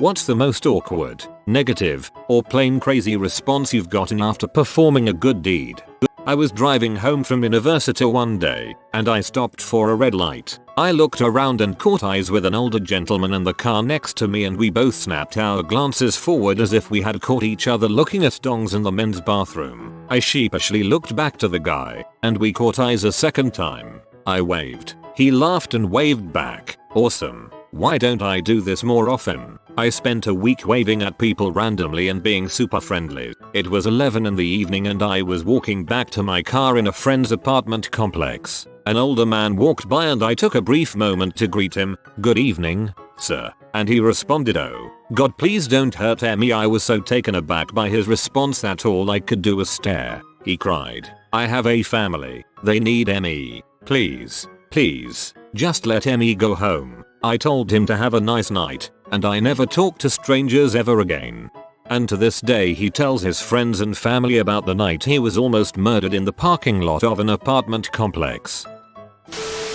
What's the most awkward, negative, or plain crazy response you've gotten after performing a good deed? I was driving home from university one day, and I stopped for a red light. I looked around and caught eyes with an older gentleman in the car next to me, and we both snapped our glances forward as if we had caught each other looking at dongs in the men's bathroom. I sheepishly looked back to the guy, and we caught eyes a second time. I waved. He laughed and waved back. Awesome. Why don't I do this more often? I spent a week waving at people randomly and being super friendly. It was 11 in the evening and I was walking back to my car in a friend's apartment complex. An older man walked by and I took a brief moment to greet him. "Good evening, sir." And he responded, "Oh, God, please don't hurt Emmy." I was so taken aback by his response that all I could do was stare. He cried, "I have a family. They need Emmy. Please, please, just let Emmy go home." I told him to have a nice night, and I never talked to strangers ever again. And to this day he tells his friends and family about the night he was almost murdered in the parking lot of an apartment complex.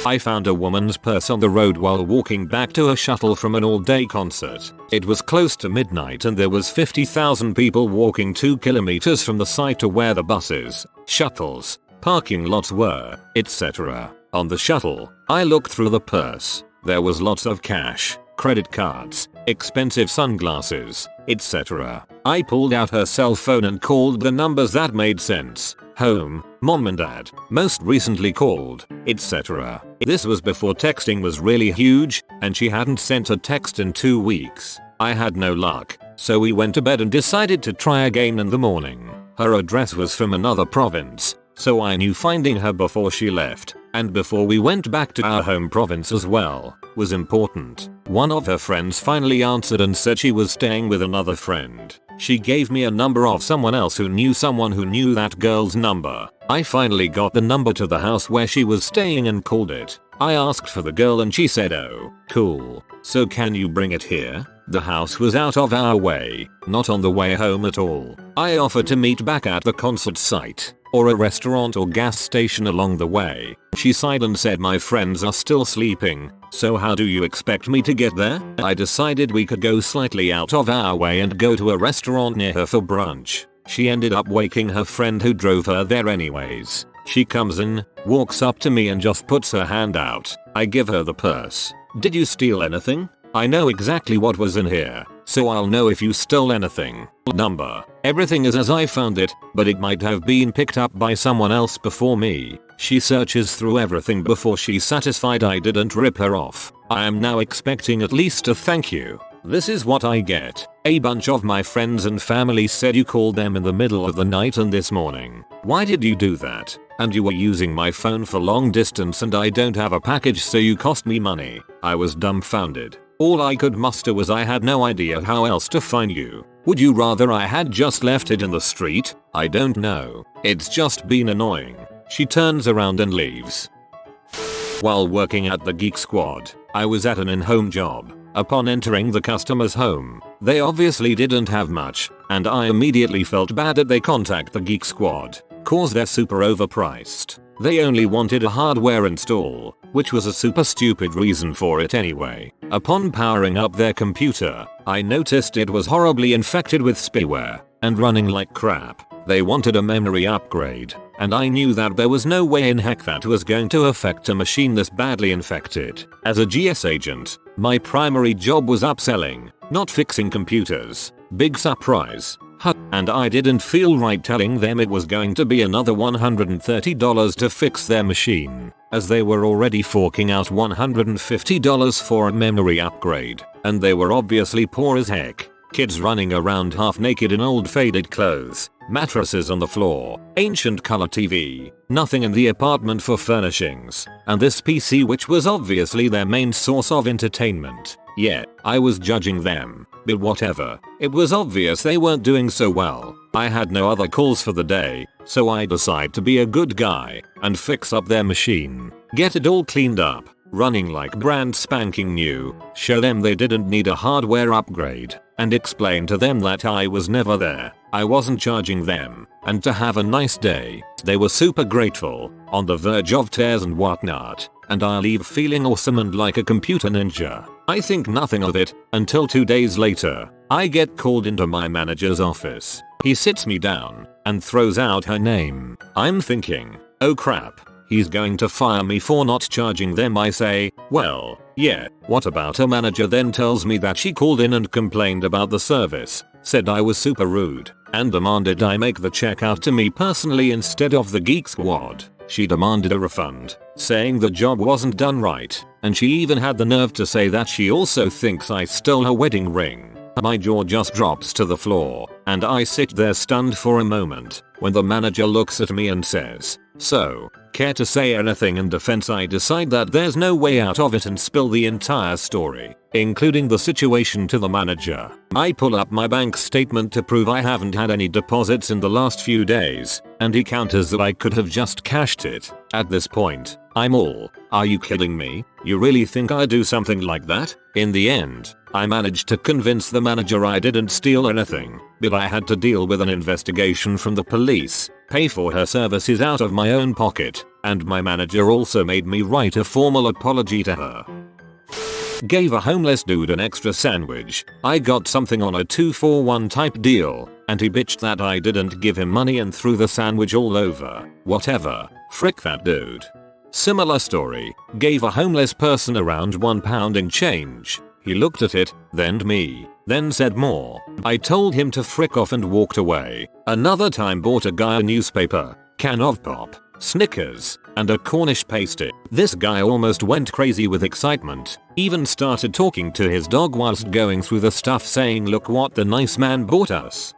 I found a woman's purse on the road while walking back to a shuttle from an all-day concert. It was close to midnight and there was 50,000 people walking 2 kilometers from the site to where the buses, shuttles, parking lots were, etc. On the shuttle, I looked through the purse. There was lots of cash, credit cards, expensive sunglasses, etc. I pulled out her cell phone and called the numbers that made sense. Home, mom and dad, most recently called, etc. This was before texting was really huge, and she hadn't sent a text in 2 weeks. I had no luck, so we went to bed and decided to try again in the morning. Her address was from another province, so I knew finding her before she left, and before we went back to our home province as well, was important. One of her friends finally answered and said she was staying with another friend. She gave me a number of someone else who knew someone who knew that girl's number. I finally got the number to the house where she was staying and called it. I asked for the girl and she said, "Oh, cool. So can you bring it here?" The house was out of our way, not on the way home at all. I offered to meet back at the concert site, or a restaurant or gas station along the way. She sighed and said, "My friends are still sleeping, so how do you expect me to get there?" I decided we could go slightly out of our way and go to a restaurant near her for brunch. She ended up waking her friend who drove her there anyways. She comes in, walks up to me and just puts her hand out. I give her the purse. "Did you steal anything? I know exactly what was in here, so I'll know if you stole anything." Number. Everything is as I found it, but it might have been picked up by someone else before me. She searches through everything before she's satisfied I didn't rip her off. I am now expecting at least a thank you. This is what I get. "A bunch of my friends and family said you called them in the middle of the night and this morning. Why did you do that? And you were using my phone for long distance and I don't have a package, so you cost me money." I was dumbfounded. All I could muster was I had no idea how else to find you. Would you rather I had just left it in the street? I don't know. It's just been annoying. She turns around and leaves. While working at the Geek Squad, I was at an in-home job. Upon entering the customer's home, they obviously didn't have much, and I immediately felt bad that they contact the Geek Squad, cause they're super overpriced. They only wanted a hardware install, which was a super stupid reason for it anyway. Upon powering up their computer, I noticed it was horribly infected with spyware and running like crap. They wanted a memory upgrade, and I knew that there was no way in heck that was going to affect a machine this badly infected. As a GS agent, my primary job was upselling, not fixing computers. Big surprise. And I didn't feel right telling them it was going to be another $130 to fix their machine, as they were already forking out $150 for a memory upgrade, and they were obviously poor as heck. Kids running around half naked in old faded clothes, mattresses on the floor, ancient color TV, nothing in the apartment for furnishings, and this PC which was obviously their main source of entertainment. Yeah, I was judging them, but whatever. It was obvious they weren't doing so well. I had no other calls for the day, so I decide to be a good guy and fix up their machine, get it all cleaned up, running like brand spanking new, show them they didn't need a hardware upgrade, and explain to them that I was never there, I wasn't charging them, and to have a nice day. They were super grateful, on the verge of tears and whatnot, and I leave feeling awesome and like a computer ninja. I think nothing of it until 2 days later. I get called into my manager's office. He sits me down and throws out her name. I'm thinking, oh crap, he's going to fire me for not charging them. I say, well, yeah, what about her manager? Then tells me that she called in and complained about the service, said I was super rude, and demanded I make the check out to me personally instead of the Geek Squad. She demanded a refund, saying the job wasn't done right, and she even had the nerve to say that she also thinks I stole her wedding ring. My jaw just drops to the floor, and I sit there stunned for a moment, when the manager looks at me and says, so, care to say anything in defense? I decide that there's no way out of it and spill the entire story, including the situation to the manager. I pull up my bank statement to prove I haven't had any deposits in the last few days, and he counters that I could have just cashed it. At this point, I'm all, are you kidding me? You really think I'd do something like that? In the end, I managed to convince the manager I didn't steal anything, but I had to deal with an investigation from the police, pay for her services out of my own pocket, and my manager also made me write a formal apology to her. Gave a homeless dude an extra sandwich. I got something on a 2-for-1 type deal, and he bitched that I didn't give him money and threw the sandwich all over. Whatever. Frick that dude. Similar story. Gave a homeless person around £1 in change. He looked at it, then me, then said more. I told him to frick off and walked away. Another time bought a guy a newspaper, can of pop, Snickers, and a Cornish pasty. This guy almost went crazy with excitement, even started talking to his dog whilst going through the stuff saying look what the nice man bought us.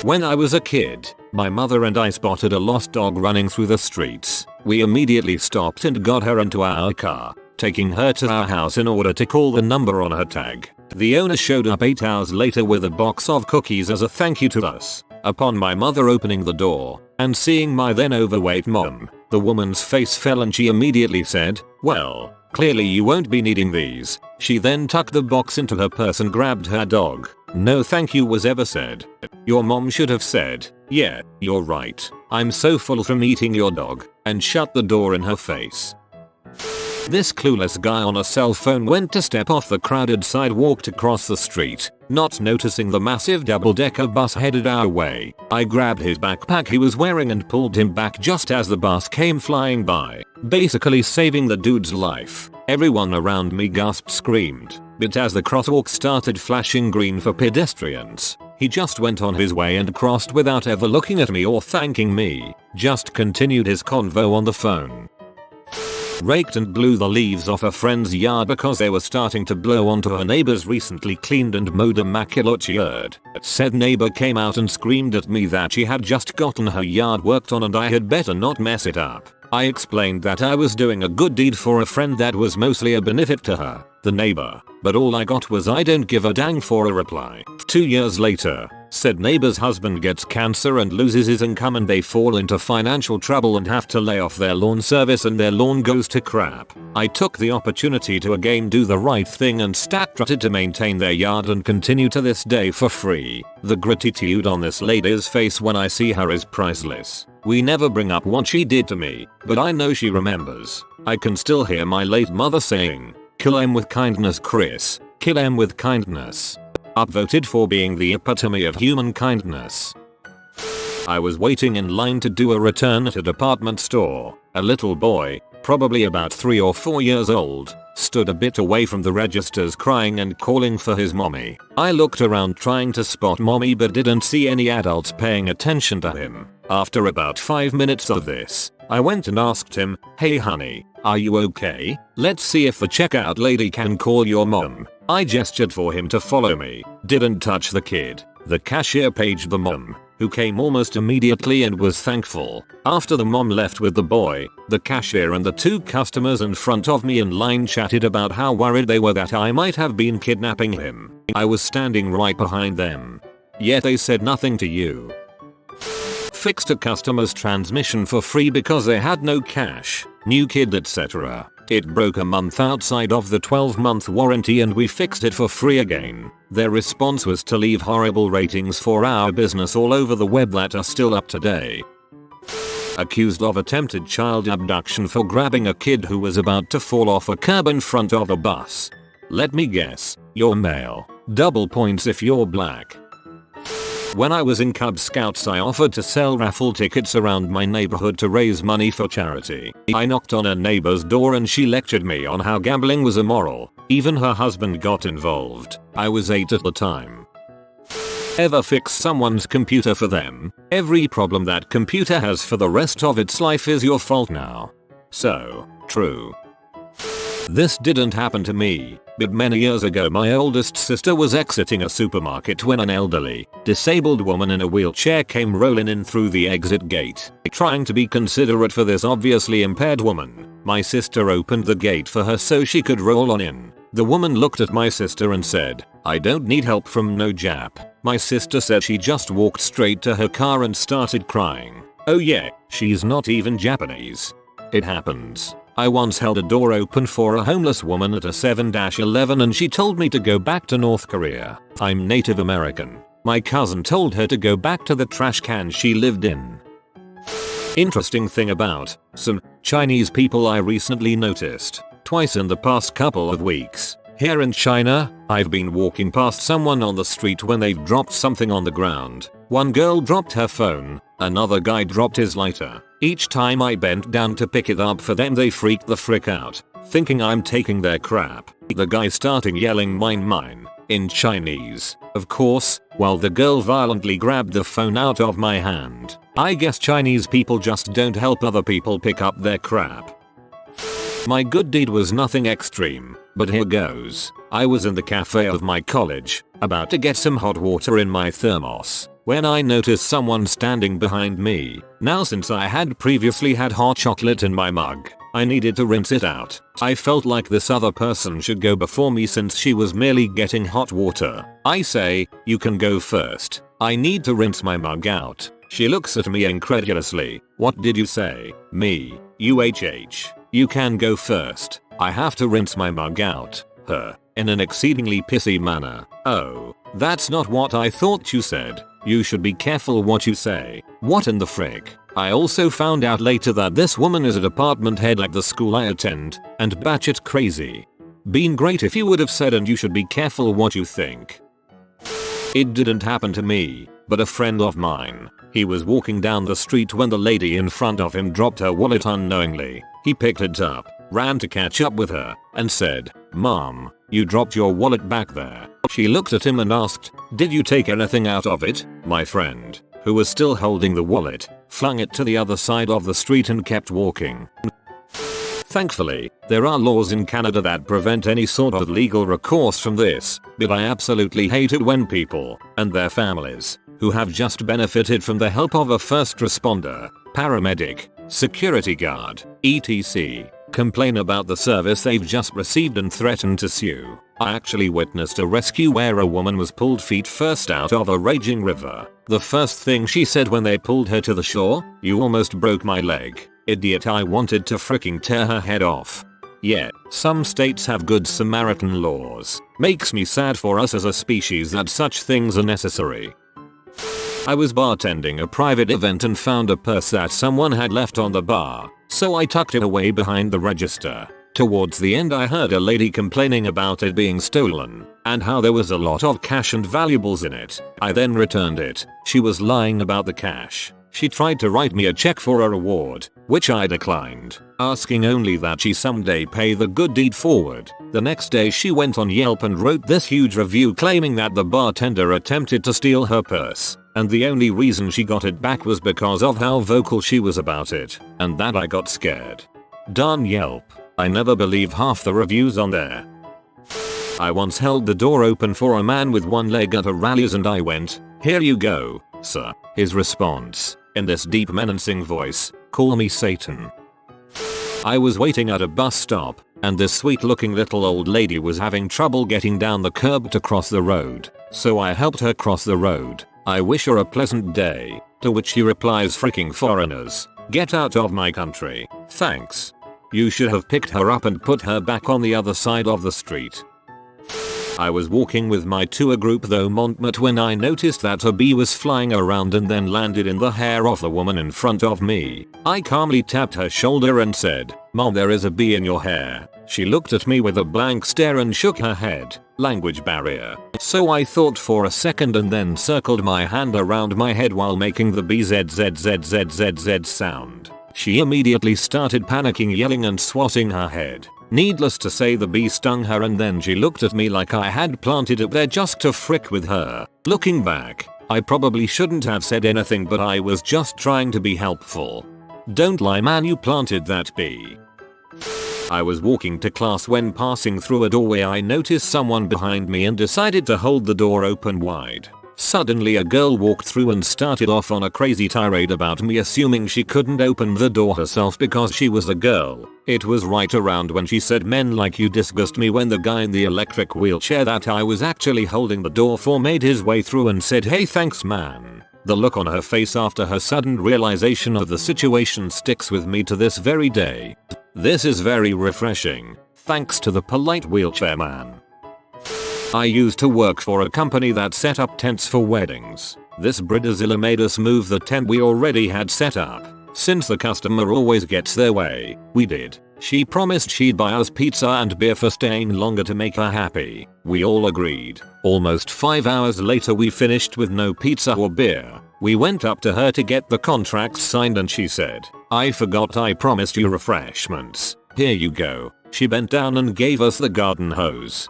When I was a kid, my mother and I spotted a lost dog running through the streets. We immediately stopped and got her into our car, taking her to our house in order to call the number on her tag. The owner showed up 8 hours later with a box of cookies as a thank you to us. Upon my mother opening the door and seeing my then overweight mom, the woman's face fell and she immediately said, well, clearly you won't be needing these. She then tucked the box into her purse and grabbed her dog. No thank you was ever said. Your mom should have said, yeah, you're right. I'm so full from eating your dog, and shut the door in her face. This clueless guy on a cell phone went to step off the crowded sidewalk to cross the street, not noticing the massive double-decker bus headed our way. I grabbed his backpack he was wearing and pulled him back just as the bus came flying by, basically saving the dude's life. Everyone around me gasped, screamed, but as the crosswalk started flashing green for pedestrians, he just went on his way and crossed without ever looking at me or thanking me, just continued his convo on the phone. Raked and blew the leaves off a friend's yard because they were starting to blow onto her neighbor's recently cleaned and mowed immaculate yard. Said neighbor came out and screamed at me that she had just gotten her yard worked on and I had better not mess it up. I explained that I was doing a good deed for a friend that was mostly a benefit to her, the neighbor, but all I got was I don't give a dang for a reply. 2 years later, said neighbor's husband gets cancer and loses his income and they fall into financial trouble and have to lay off their lawn service and their lawn goes to crap. I took the opportunity to again do the right thing and started to maintain their yard and continue to this day for free. The gratitude on this lady's face when I see her is priceless. We never bring up what she did to me, but I know she remembers. I can still hear my late mother saying, kill him with kindness, Chris. Kill him with kindness. Upvoted for being the epitome of human kindness. I was waiting in line to do a return at a department store. A little boy, probably about 3 or 4 years old, stood a bit away from the registers crying and calling for his mommy. I looked around trying to spot mommy but didn't see any adults paying attention to him. After about 5 minutes of this, I went and asked him, hey honey, are you okay? Let's see if the checkout lady can call your mom. I gestured for him to follow me, didn't touch the kid. The cashier paged the mom, who came almost immediately and was thankful. After the mom left with the boy, the cashier and the 2 customers in front of me in line chatted about how worried they were that I might have been kidnapping him. I was standing right behind them. Yet they said nothing to you. Fixed a customer's transmission for free because they had no cash, new kid etc. It broke a month outside of the 12-month warranty and we fixed it for free again. Their response was to leave horrible ratings for our business all over the web that are still up today. Accused of attempted child abduction for grabbing a kid who was about to fall off a curb in front of a bus. Let me guess, you're male. Double points if you're black. When I was in Cub Scouts I offered to sell raffle tickets around my neighborhood to raise money for charity. I knocked on a neighbor's door and she lectured me on how gambling was immoral. Even her husband got involved. I was 8 at the time. Ever fix someone's computer for them? Every problem that computer has for the rest of its life is your fault now. So, true. This didn't happen to me, but many years ago my oldest sister was exiting a supermarket when an elderly, disabled woman in a wheelchair came rolling in through the exit gate. Trying to be considerate for this obviously impaired woman, my sister opened the gate for her so she could roll on in. The woman looked at my sister and said, "I don't need help from no Jap." My sister said she just walked straight to her car and started crying. Oh yeah, she's not even Japanese. It happens. I once held a door open for a homeless woman at a 7-11 and she told me to go back to North Korea. I'm Native American. My cousin told her to go back to the trash can she lived in. Interesting thing about some Chinese people I recently noticed twice in the past couple of weeks. Here in China, I've been walking past someone on the street when they've dropped something on the ground. One girl dropped her phone, another guy dropped his lighter. Each time I bent down to pick it up for them they freaked the frick out, thinking I'm taking their crap. The guy starting yelling mine mine in Chinese, of course, while the girl violently grabbed the phone out of my hand. I guess Chinese people just don't help other people pick up their crap. My good deed was nothing extreme, but here goes. I was in the cafe of my college, about to get some hot water in my thermos, when I noticed someone standing behind me. Now since I had previously had hot chocolate in my mug, I needed to rinse it out. I felt like this other person should go before me since she was merely getting hot water. I say, "You can go first. I need to rinse my mug out." She looks at me incredulously. "What did you say?" "Me. UHH. You can go first. I have to rinse my mug out." Her, in an exceedingly pissy manner. "Oh, that's not what I thought you said. You should be careful what you say." What in the frick? I also found out later that this woman is a department head at the school I attend, and batshit crazy. Been great if you would have said "and you should be careful what you think." It didn't happen to me, but a friend of mine. He was walking down the street when the lady in front of him dropped her wallet unknowingly. He picked it up, ran to catch up with her, and said, "Mom, you dropped your wallet back there." She looked at him and asked, "Did you take anything out of it?" My friend, who was still holding the wallet, flung it to the other side of the street and kept walking. Thankfully, there are laws in Canada that prevent any sort of legal recourse from this, but I absolutely hate it when people, and their families, who have just benefited from the help of a first responder, paramedic, security guard, etc., complain about the service they've just received and threaten to sue. I actually witnessed a rescue where a woman was pulled feet first out of a raging river. The first thing she said when they pulled her to the shore, "You almost broke my leg, idiot." I wanted to freaking tear her head off. Yeah, some states have good Samaritan laws. Makes me sad for us as a species that such things are necessary. I was bartending a private event and found a purse that someone had left on the bar, so I tucked it away behind the register. Towards the end I heard a lady complaining about it being stolen, and how there was a lot of cash and valuables in it. I then returned it. She was lying about the cash. She tried to write me a check for a reward, which I declined, asking only that she someday pay the good deed forward. The next day she went on Yelp and wrote this huge review claiming that the bartender attempted to steal her purse, and the only reason she got it back was because of how vocal she was about it, and that I got scared. Darn Yelp. I never believe half the reviews on there. I once held the door open for a man with one leg at a rallies and I went, "Here you go, sir." His response, in this deep menacing voice, "Call me Satan." I was waiting at a bus stop, and this sweet looking little old lady was having trouble getting down the curb to cross the road, so I helped her cross the road. "I wish her a pleasant day," to which she replies, "Freaking foreigners, get out of my country, thanks." You should have picked her up and put her back on the other side of the street. I was walking with my tour group through Montmartre when I noticed that a bee was flying around and then landed in the hair of the woman in front of me. I calmly tapped her shoulder and said, "Mom, there is a bee in your hair." She looked at me with a blank stare and shook her head. Language barrier. So I thought for a second and then circled my hand around my head while making the BZZZZZZZ sound. She immediately started panicking, yelling and swatting her head. Needless to say, the bee stung her and then she looked at me like I had planted it there just to frick with her. Looking back, I probably shouldn't have said anything, but I was just trying to be helpful. Don't lie, man, you planted that bee. I was walking to class when passing through a doorway I noticed someone behind me and decided to hold the door open wide. Suddenly a girl walked through and started off on a crazy tirade about me, assuming she couldn't open the door herself because she was a girl. It was right around when she said "men like you disgust me" when the guy in the electric wheelchair that I was actually holding the door for made his way through and said, "Hey, thanks man." The look on her face after her sudden realization of the situation sticks with me to this very day. This is very refreshing. Thanks to the polite wheelchair man. I used to work for a company that set up tents for weddings. This Bridezilla made us move the tent we already had set up. Since the customer always gets their way, we did. She promised she'd buy us pizza and beer for staying longer to make her happy. We all agreed. Almost 5 hours later we finished with no pizza or beer. We went up to her to get the contracts signed and she said, "I forgot I promised you refreshments. Here you go." She bent down and gave us the garden hose.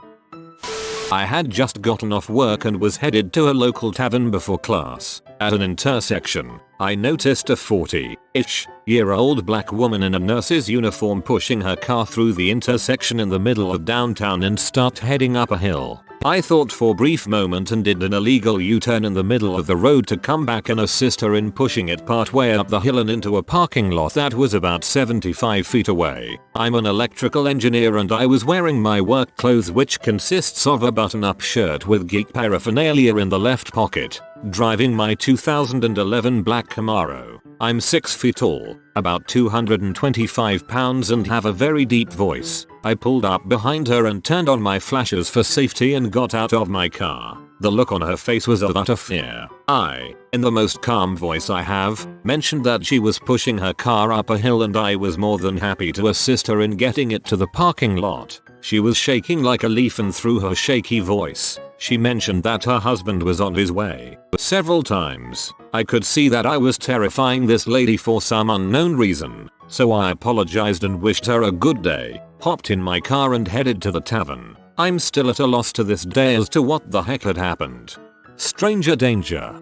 I had just gotten off work and was headed to a local tavern before class. At an intersection, I noticed a 40-ish-year-old black woman in a nurse's uniform pushing her car through the intersection in the middle of downtown and start heading up a hill. I thought for a brief moment and did an illegal U-turn in the middle of the road to come back and assist her in pushing it partway up the hill and into a parking lot that was about 75 feet away. I'm an electrical engineer and I was wearing my work clothes, which consists of a button-up shirt with geek paraphernalia in the left pocket, driving my 2011 black Camaro. I'm 6 feet tall, about 225 pounds and have a very deep voice. I pulled up behind her and turned on my flashers for safety and got out of my car. The look on her face was of utter fear. I, in the most calm voice I have, mentioned that she was pushing her car up a hill and I was more than happy to assist her in getting it to the parking lot. She was shaking like a leaf and through her shaky voice, she mentioned that her husband was on his way. Several times, I could see that I was terrifying this lady for some unknown reason, so I apologized and wished her a good day, hopped in my car and headed to the tavern. I'm still at a loss to this day as to what the heck had happened. Stranger danger.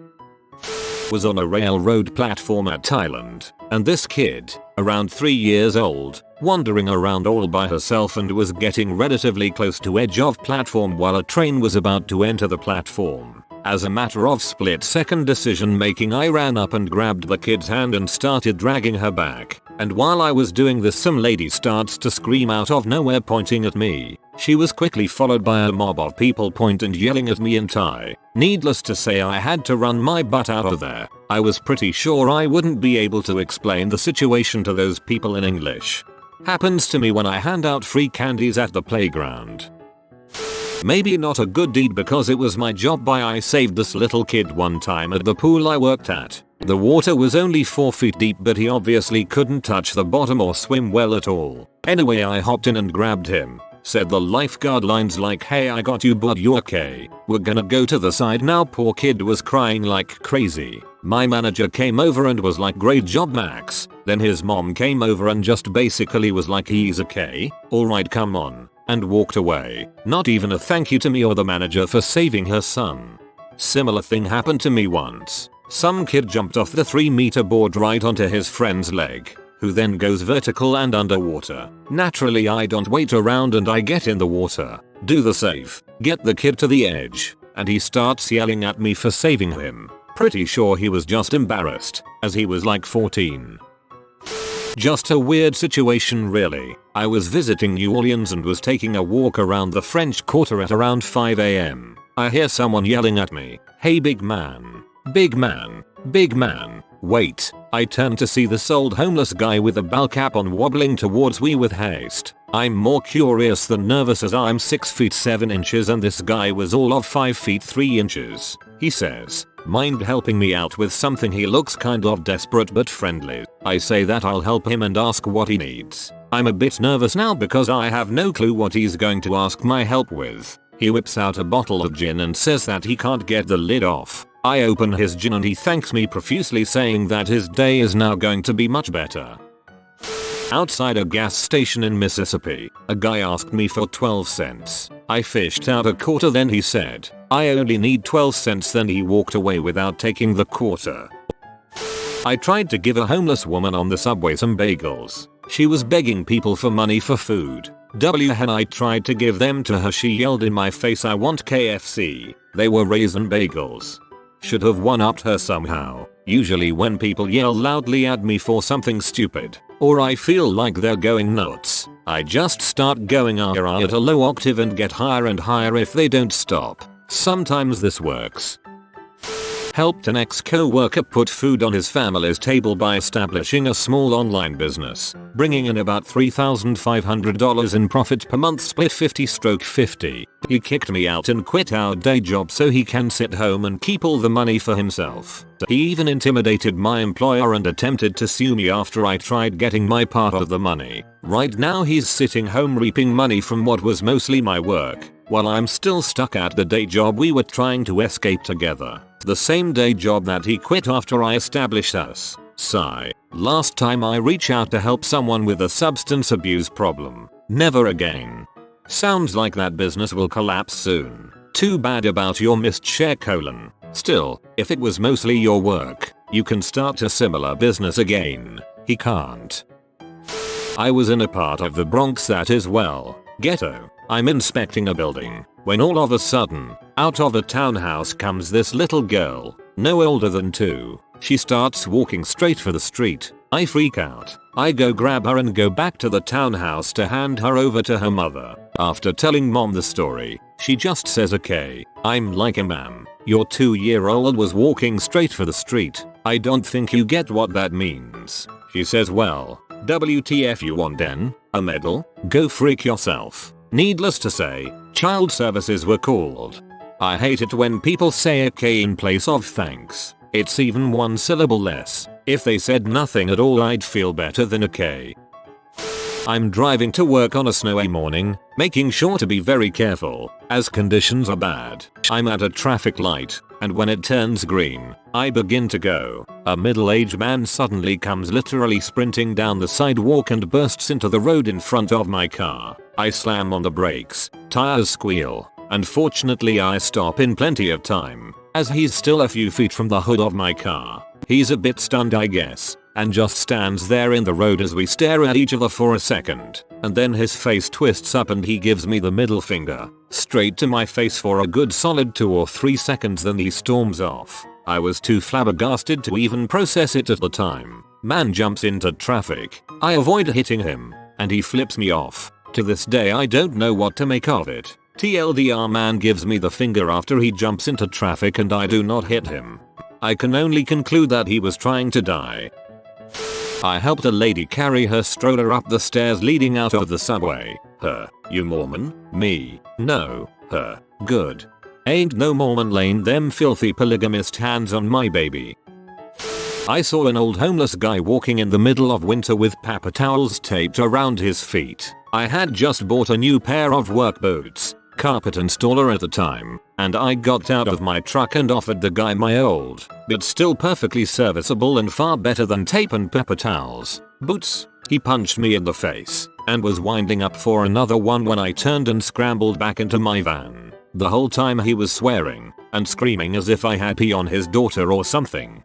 Was on a railroad platform at Thailand, and this kid, around 3 years old, wandering around all by herself and was getting relatively close to edge of platform while a train was about to enter the platform. As a matter of split-second decision making, I ran up and grabbed the kid's hand and started dragging her back, and while I was doing this some lady starts to scream out of nowhere pointing at me. She was quickly followed by a mob of people pointing and yelling at me in Thai. Needless to say, I had to run my butt out of there. I was pretty sure I wouldn't be able to explain the situation to those people in English. Happens to me when I hand out free candies at the playground. Maybe not a good deed because it was my job, but I saved this little kid one time at the pool I worked at. The water was only 4 feet deep, but he obviously couldn't touch the bottom or swim well at all. Anyway, I hopped in and grabbed him. Said the lifeguard lines like, "Hey, I got you, bud, you okay? We're gonna go to the side now." Poor kid was crying like crazy. My manager came over and was like, "Great job, Max." Then his mom came over and just basically was like, "He's okay, alright, come on," and walked away. Not even a thank you to me or the manager for saving her son. Similar thing happened to me once. Some kid jumped off the 3-meter board right onto his friend's leg, who then goes vertical and underwater. Naturally, I don't wait around and I get in the water, do the safe, get the kid to the edge, and he starts yelling at me for saving him. Pretty sure he was just embarrassed, as he was like 14. Just a weird situation really. I was visiting New Orleans and was taking a walk around the French Quarter at around 5 AM. I hear someone yelling at me, "Hey big man, big man, big man." Wait, I turn to see this old homeless guy with a ball cap on wobbling towards me with haste. I'm more curious than nervous as I'm 6 feet 7 inches and this guy was all of 5 feet 3 inches. He says, "Mind helping me out with something?" He looks kind of desperate but friendly. I say that I'll help him and ask what he needs. I'm a bit nervous now because I have no clue what he's going to ask my help with. He whips out a bottle of gin and says that he can't get the lid off. I open his gin and he thanks me profusely, saying that his day is now going to be much better. Outside a gas station in Mississippi, a guy asked me for 12 cents. I fished out a quarter, then he said, "I only need 12 cents, then he walked away without taking the quarter. I tried to give a homeless woman on the subway some bagels. She was begging people for money for food. When I tried to give them to her, she yelled in my face, "I want KFC." They were raisin bagels. Should have one-upped her somehow. Usually when people yell loudly at me for something stupid, or I feel like they're going nuts, I just start going "ah" at a low octave and get higher and higher if they don't stop. Sometimes this works. Helped an ex-co-worker put food on his family's table by establishing a small online business, bringing in about $3,500 in profit per month, split 50/50. He kicked me out and quit our day job so he can sit home and keep all the money for himself. He even intimidated my employer and attempted to sue me after I tried getting my part of the money. Right now he's sitting home reaping money from what was mostly my work, while I'm still stuck at the day job we were trying to escape together. The same day job that he quit after I established us. Sigh. Last time I reach out to help someone with a substance abuse problem. Never again. Sounds like that business will collapse soon. Too bad about your missed share : still, if it was mostly your work, you can start a similar business again. He can't. I was in a part of the Bronx that is, well, ghetto. I'm inspecting a building when all of a sudden, out of a townhouse comes this little girl, no older than 2. She starts walking straight for the street. I freak out. I go grab her and go back to the townhouse to hand her over to her mother. After telling mom the story, she just says, "Okay." I'm like, "Ma'am, your 2-year-old was walking straight for the street. I don't think you get what that means." She says, "Well, WTF you want then? A medal? Go freak yourself." Needless to say, child services were called. I hate it when people say "okay" in place of "thanks." It's even one syllable less. If they said nothing at all, I'd feel better than "okay." I'm driving to work on a snowy morning, making sure to be very careful, as conditions are bad. I'm at a traffic light, and when it turns green, I begin to go. A middle-aged man suddenly comes literally sprinting down the sidewalk and bursts into the road in front of my car. I slam on the brakes, tires squeal, and fortunately I stop in plenty of time, as he's still a few feet from the hood of my car. He's a bit stunned, I guess, and just stands there in the road as we stare at each other for a second, and then his face twists up and he gives me the middle finger, straight to my face for a good solid 2 or 3 seconds, then he storms off. I was too flabbergasted to even process it at the time. Man jumps into traffic. I avoid hitting him, and he flips me off. To this day I don't know what to make of it. TLDR, man gives me the finger after he jumps into traffic and I do not hit him. I can only conclude that he was trying to die. I helped a lady carry her stroller up the stairs leading out of the subway. Her, "You Mormon?" Me, "No." Her, "Good. Ain't no Mormon laying them filthy polygamist hands on my baby." I saw an old homeless guy walking in the middle of winter with paper towels taped around his feet. I had just bought a new pair of work boots, carpet installer at the time, and I got out of my truck and offered the guy my old, but still perfectly serviceable and far better than tape and paper towels, boots. He punched me in the face and was winding up for another one when I turned and scrambled back into my van. The whole time he was swearing and screaming as if I had pee on his daughter or something.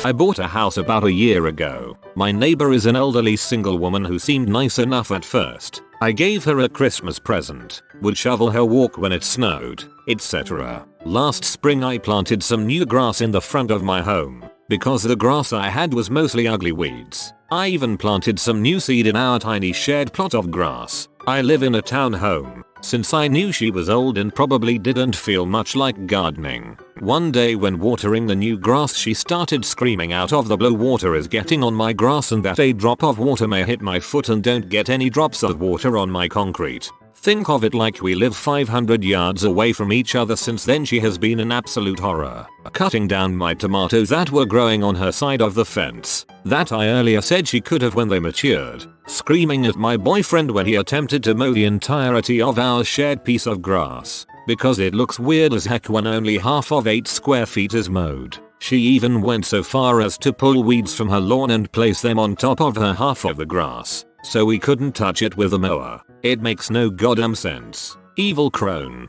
I bought a house about a year ago. My neighbor is an elderly single woman who seemed nice enough at first. I gave her a Christmas present, would shovel her walk when it snowed, etc. Last spring I planted some new grass in the front of my home, because the grass I had was mostly ugly weeds. I even planted some new seed in our tiny shared plot of grass. I live in a townhome, since I knew she was old and probably didn't feel much like gardening. One day when watering the new grass, she started screaming out of the blue, "Water is getting on my grass and that a drop of water may hit my foot and don't get any drops of water on my concrete." Think of it like we live 500 yards away from each other. Since then she has been an absolute horror, cutting down my tomatoes that were growing on her side of the fence that I earlier said she could have when they matured, screaming at my boyfriend when he attempted to mow the entirety of our shared piece of grass, because it looks weird as heck when only half of 8 square feet is mowed. She even went so far as to pull weeds from her lawn and place them on top of her half of the grass, so we couldn't touch it with a mower. It makes no goddamn sense. Evil crone.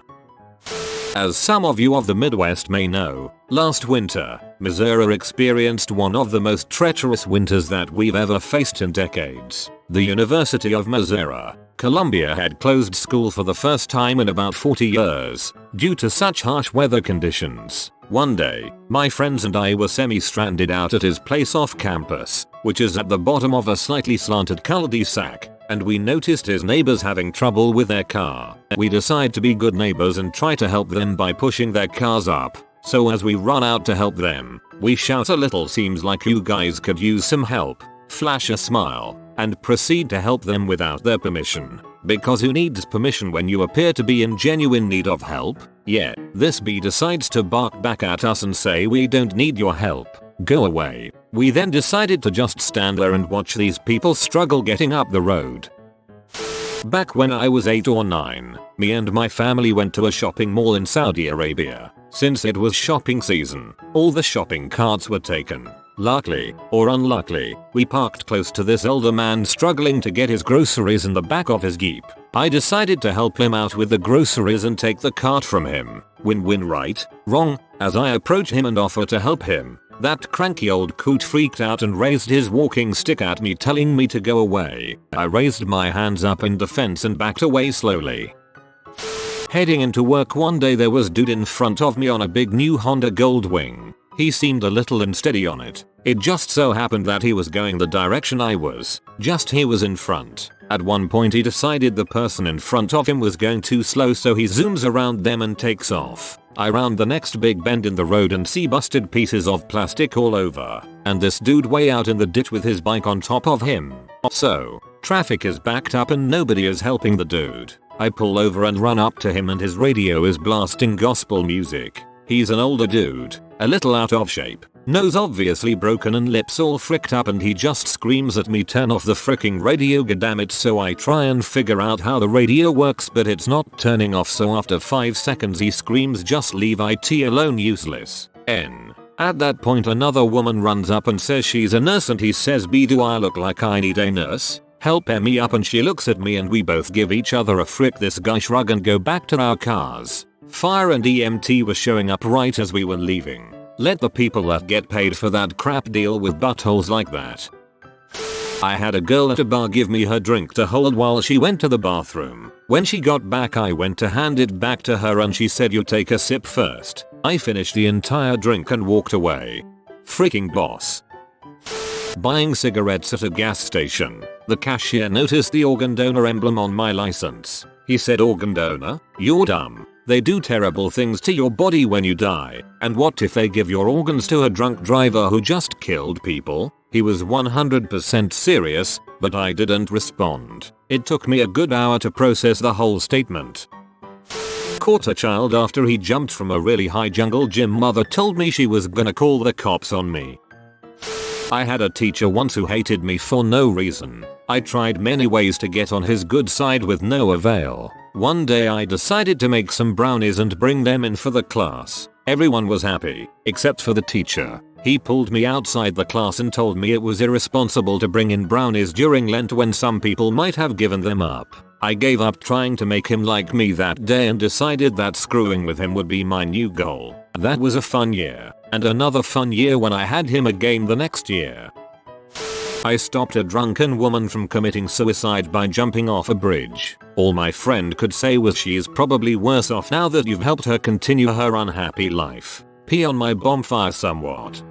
As some of you of the Midwest may know, last winter, Missouri experienced one of the most treacherous winters that we've ever faced in decades. The University of Missouri, Columbia had closed school for the first time in about 40 years due to such harsh weather conditions. One day, my friends and I were semi-stranded out at his place off campus, which is at the bottom of a slightly slanted cul-de-sac, and we noticed his neighbors having trouble with their car. We decide to be good neighbors and try to help them by pushing their cars up. So as we run out to help them, we shout a little "Seems like you guys could use some help," flash a smile, and proceed to help them without their permission. Because who needs permission when you appear to be in genuine need of help? Yet, this bee decides to bark back at us and say we don't need your help. Go away. We then decided to just stand there and watch these people struggle getting up the road. Back when I was 8 or 9, me and my family went to a shopping mall in Saudi Arabia. Since it was shopping season, all the shopping carts were taken. Luckily, or unluckily, we parked close to this elder man struggling to get his groceries in the back of his Jeep. I decided to help him out with the groceries and take the cart from him. Win-win, right? Wrong. As I approach him and offer to help him, that cranky old coot freaked out and raised his walking stick at me, telling me to go away. I raised my hands up in defense and backed away slowly. Heading into work one day, there was dude in front of me on a big new Honda Goldwing. He seemed a little unsteady on it. It just so happened that he was going the direction I was, just he was in front. At one point he decided the person in front of him was going too slow, so he zooms around them and takes off. I round the next big bend in the road and see busted pieces of plastic all over, and this dude way out in the ditch with his bike on top of him. So, traffic is backed up and nobody is helping the dude. I pull over and run up to him and his radio is blasting gospel music. He's an older dude, a little out of shape, nose obviously broken and lips all fricked up, and he just screams at me, "Turn off the fricking radio, goddammit." So I try and figure out how the radio works, but it's not turning off, so after 5 seconds he screams, "Just leave it alone, useless." At that point another woman runs up and says she's a nurse, and he says, "B, do I look like I need a nurse? Help me up." And she looks at me and we both give each other a frick this guy shrug and go back to our cars. Fire and EMT were showing up right as we were leaving. Let the people that get paid for that crap deal with buttholes like that. I had a girl at a bar give me her drink to hold while she went to the bathroom. When she got back I went to hand it back to her and she said, "You take a sip first." I finished the entire drink and walked away. Freaking boss. Buying cigarettes at a gas station. The cashier noticed the organ donor emblem on my license. He said, "Organ donor? You're dumb. They do terrible things to your body when you die. And what if they give your organs to a drunk driver who just killed people?" He was 100% serious, but I didn't respond. It took me a good hour to process the whole statement. Caught a child after he jumped from a really high jungle gym. Mother told me she was gonna call the cops on me. I had a teacher once who hated me for no reason. I tried many ways to get on his good side with no avail. One day I decided to make some brownies and bring them in for the class. Everyone was happy, except for the teacher. He pulled me outside the class and told me it was irresponsible to bring in brownies during Lent when some people might have given them up. I gave up trying to make him like me that day and decided that screwing with him would be my new goal. That was a fun year, and another fun year when I had him again the next year. I stopped a drunken woman from committing suicide by jumping off a bridge. All my friend could say was, "She's probably worse off now that you've helped her continue her unhappy life." Pee on my bonfire somewhat.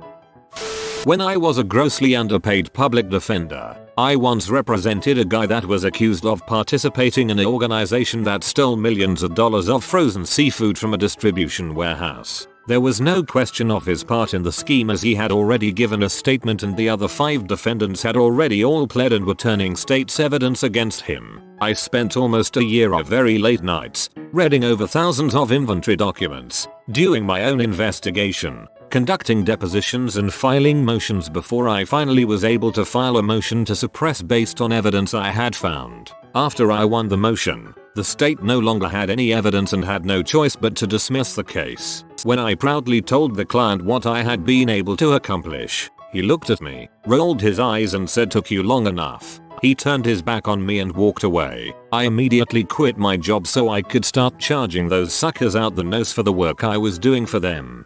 When I was a grossly underpaid public defender, I once represented a guy that was accused of participating in an organization that stole millions of dollars of frozen seafood from a distribution warehouse. There was no question of his part in the scheme as he had already given a statement and the other 5 defendants had already all pled and were turning state's evidence against him. I spent almost a year of very late nights, reading over thousands of inventory documents, doing my own investigation, conducting depositions and filing motions before I finally was able to file a motion to suppress based on evidence I had found. After I won the motion, the state no longer had any evidence and had no choice but to dismiss the case. When I proudly told the client what I had been able to accomplish, he looked at me, rolled his eyes and said, "Took you long enough." He turned his back on me and walked away. I immediately quit my job so I could start charging those suckers out the nose for the work I was doing for them.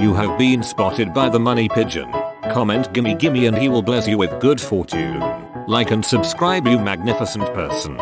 You have been spotted by the money pigeon. Comment gimme gimme and he will bless you with good fortune. Like and subscribe, you magnificent person.